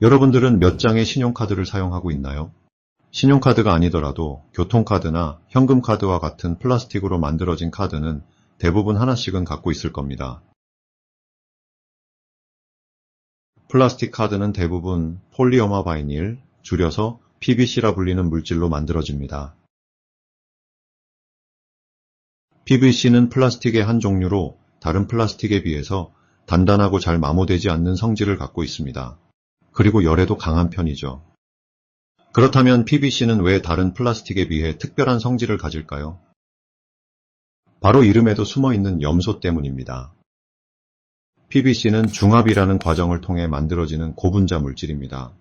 여러분들은 몇 장의 신용카드를 사용하고 있나요? 신용카드가 아니더라도 교통카드나 현금카드와 같은 플라스틱으로 만들어진 카드는 대부분 하나씩은 갖고 있을 겁니다. 플라스틱 카드는 대부분 폴리어마 바이닐, 줄여서 PVC라 불리는 물질로 만들어집니다. PVC는 플라스틱의 한 종류로 다른 플라스틱에 비해서 단단하고 잘 마모되지 않는 성질을 갖고 있습니다. 그리고 열에도 강한 편이죠. 그렇다면 PVC는 왜 다른 플라스틱에 비해 특별한 성질을 가질까요? 바로 이름에도 숨어있는 염소 때문입니다. PVC는 중합이라는 과정을 통해 만들어지는 고분자 물질입니다.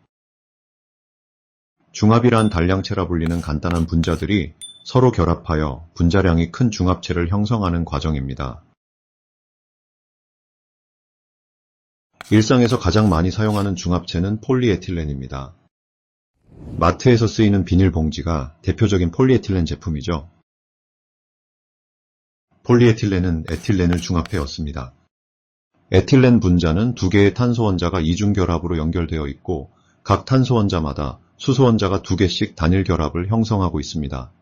중합이란 단량체라 불리는 간단한 분자들이 서로 결합하여 분자량이 큰 중합체를 형성하는 과정입니다. 일상에서 가장 많이 사용하는 중합체는 폴리에틸렌입니다. 마트에서 쓰이는 비닐봉지가 대표적인 폴리에틸렌 제품이죠. 폴리에틸렌은 에틸렌을 중합해 얻습니다. 에틸렌 분자는 두 개의 탄소 원자가 이중결합으로 연결되어 있고 각 탄소 원자마다 수소 원자가 두 개씩 단일 결합을 형성하고 있습니다.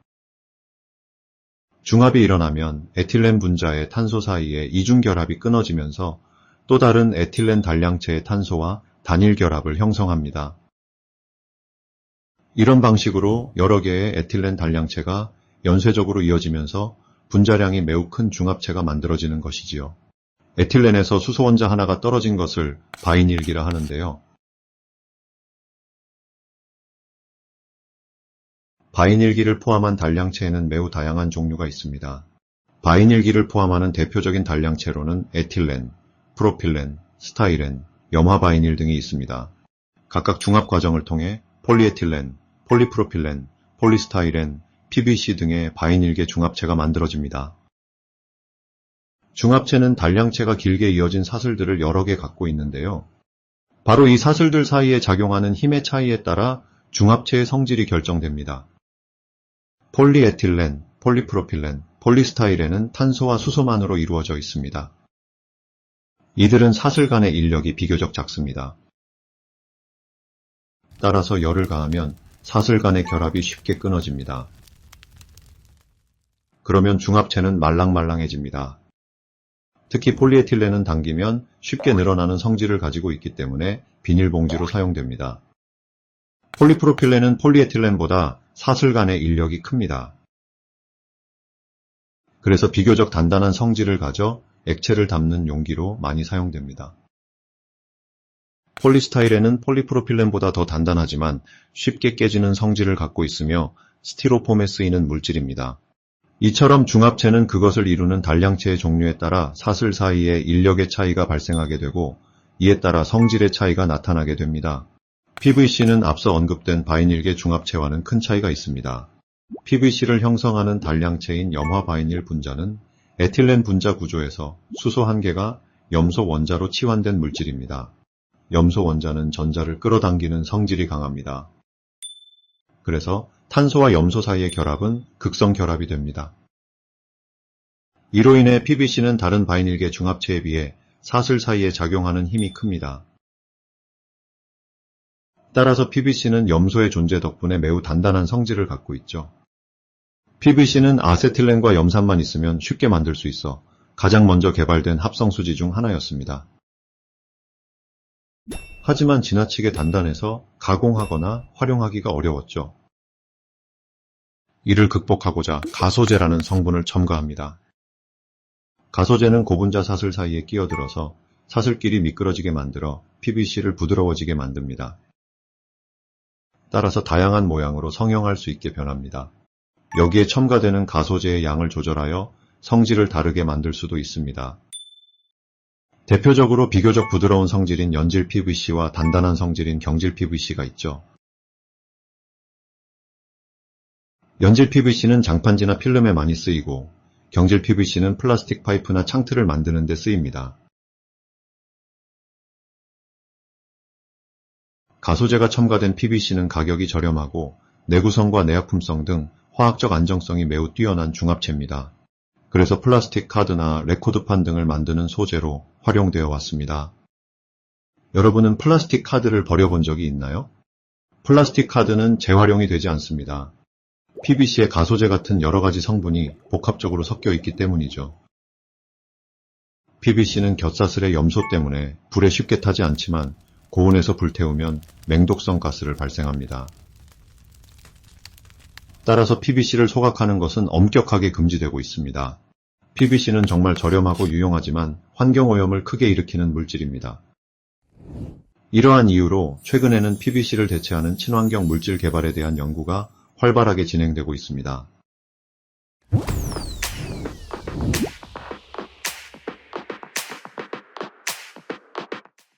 중합이 일어나면 에틸렌 분자의 탄소 사이에 이중결합이 끊어지면서 또 다른 에틸렌 단량체의 탄소와 단일 결합을 형성합니다. 이런 방식으로 여러 개의 에틸렌 단량체가 연쇄적으로 이어지면서 분자량이 매우 큰 중합체가 만들어지는 것이지요. 에틸렌에서 수소 원자 하나가 떨어진 것을 바이닐기라 하는데요. 바이닐기를 포함한 단량체에는 매우 다양한 종류가 있습니다. 바이닐기를 포함하는 대표적인 단량체로는 에틸렌, 프로필렌, 스타이렌, 염화바이닐 등이 있습니다. 각각 중합 과정을 통해 폴리에틸렌, 폴리프로필렌, 폴리스타이렌, PVC 등의 바이닐계 중합체가 만들어집니다. 중합체는 단량체가 길게 이어진 사슬들을 여러 개 갖고 있는데요. 바로 이 사슬들 사이에 작용하는 힘의 차이에 따라 중합체의 성질이 결정됩니다. 폴리에틸렌, 폴리프로필렌, 폴리스타이렌은 탄소와 수소만으로 이루어져 있습니다. 이들은 사슬 간의 인력이 비교적 작습니다. 따라서 열을 가하면 사슬 간의 결합이 쉽게 끊어집니다. 그러면 중합체는 말랑말랑해집니다. 특히 폴리에틸렌은 당기면 쉽게 늘어나는 성질을 가지고 있기 때문에 비닐봉지로 사용됩니다. 폴리프로필렌은 폴리에틸렌보다 사슬 간의 인력이 큽니다. 그래서 비교적 단단한 성질을 가져 액체를 담는 용기로 많이 사용됩니다. 폴리스타이렌은 폴리프로필렌보다 더 단단하지만 쉽게 깨지는 성질을 갖고 있으며 스티로폼에 쓰이는 물질입니다. 이처럼 중합체는 그것을 이루는 단량체의 종류에 따라 사슬 사이에 인력의 차이가 발생하게 되고 이에 따라 성질의 차이가 나타나게 됩니다. PVC는 앞서 언급된 바이닐계 중합체와는 큰 차이가 있습니다. PVC를 형성하는 단량체인 염화바이닐 분자는 에틸렌 분자 구조에서 수소 한 개가 염소 원자로 치환된 물질입니다. 염소 원자는 전자를 끌어당기는 성질이 강합니다. 그래서 탄소와 염소 사이의 결합은 극성 결합이 됩니다. 이로 인해 PVC는 다른 바이닐계 중합체에 비해 사슬 사이에 작용하는 힘이 큽니다. 따라서 PVC는 염소의 존재 덕분에 매우 단단한 성질을 갖고 있죠. PVC는 아세틸렌과 염산만 있으면 쉽게 만들 수 있어 가장 먼저 개발된 합성수지 중 하나였습니다. 하지만 지나치게 단단해서 가공하거나 활용하기가 어려웠죠. 이를 극복하고자 가소제라는 성분을 첨가합니다. 가소제는 고분자 사슬 사이에 끼어들어서 사슬끼리 미끄러지게 만들어 PVC를 부드러워지게 만듭니다. 따라서 다양한 모양으로 성형할 수 있게 변합니다. 여기에 첨가되는 가소제의 양을 조절하여 성질을 다르게 만들 수도 있습니다. 대표적으로 비교적 부드러운 성질인 연질 PVC와 단단한 성질인 경질 PVC가 있죠. 연질 PVC는 장판지나 필름에 많이 쓰이고 경질 PVC는 플라스틱 파이프나 창틀을 만드는 데 쓰입니다. 가소제가 첨가된 PVC는 가격이 저렴하고 내구성과 내약품성 등 화학적 안정성이 매우 뛰어난 중합체입니다. 그래서 플라스틱 카드나 레코드판 등을 만드는 소재로 활용되어 왔습니다. 여러분은 플라스틱 카드를 버려본 적이 있나요? 플라스틱 카드는 재활용이 되지 않습니다. PVC에 가소제 같은 여러 가지 성분이 복합적으로 섞여 있기 때문이죠. PVC는 곁사슬의 염소 때문에 불에 쉽게 타지 않지만 고온에서 불태우면 맹독성 가스를 발생합니다. 따라서 PVC를 소각하는 것은 엄격하게 금지되고 있습니다. PVC는 정말 저렴하고 유용하지만 환경오염을 크게 일으키는 물질입니다. 이러한 이유로 최근에는 PVC를 대체하는 친환경 물질 개발에 대한 연구가 활발하게 진행되고 있습니다.